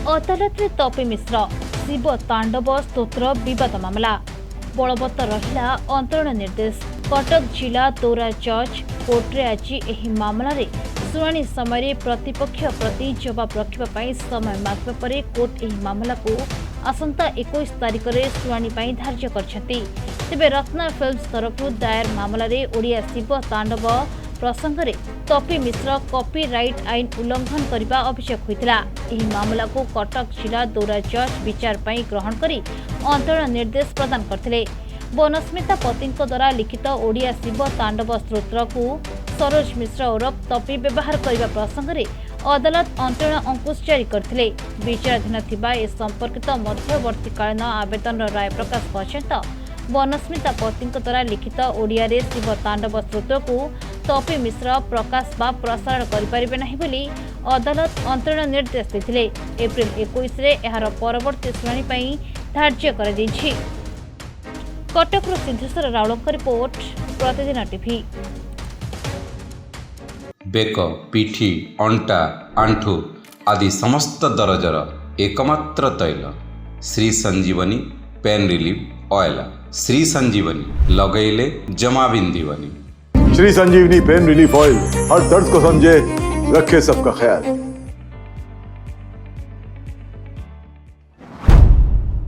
अदालत में तपी मिश्र शिव तांडव स्तोत्र विवाद मामला बलवत्तर रहिला अंतरण निर्देश। कटक जिला दौरा जज कोर्टे आज एही मामला रे शुणाणी समय प्रतिपक्ष प्रति जवाब रखा समय मागवा पर कोर्ट एही मामला को आसंता 21 तारिख में शुणाणी धार्य करछथि। तेबे रत्ना फिल्म्स तरफ दायर मामला रे ओडिया शिव तांडव प्रसंग में तपी मिश्र कॉपीराइट आईन उल्लंघन करने अभियोग होता। यह मामला को कटक जिला दौरा जज विचार पर ग्रहण कर अंतरण निर्देश प्रदान करते। बनस्मिता पति द्वारा लिखित ओडिया शिव तांडव स्तोत्र को सरोज मिश्र ओरफ तपी व्यवहार करने प्रसंग में अदालत अंतरण अंकुश जारी करते। विचाराधीन थिबा ए संपर्कित मध्यवर्तीकालीन आवेदन राय प्रकाश पर्यंत बनस्मिता पति द्वारा लिखित ओडिया रे शिव तांडव स्तोत्र को तपी मिश्र प्रकाश बा प्रसारण करें नहीं बोली अदालत अंतरण निर्देश देते। एप्रिल 21 रे एहार परवर्ती शुणाणी धार्य कर दी। कटक सिद्धेश्वर राउलक रिपोर्ट प्रतिदिन टीवी। बेक पिठी अंटा आंठू आदि समस्त दरजर एकमात्र तैल श्री संजीवनी पेन रिलीफ ऑयल। श्री संजीवनी लगैले जमा बिंदीवनी। श्री संजीवनी पेन रिलीफ ऑयल हर दर्द को समझे, रखे सबका ख्याल।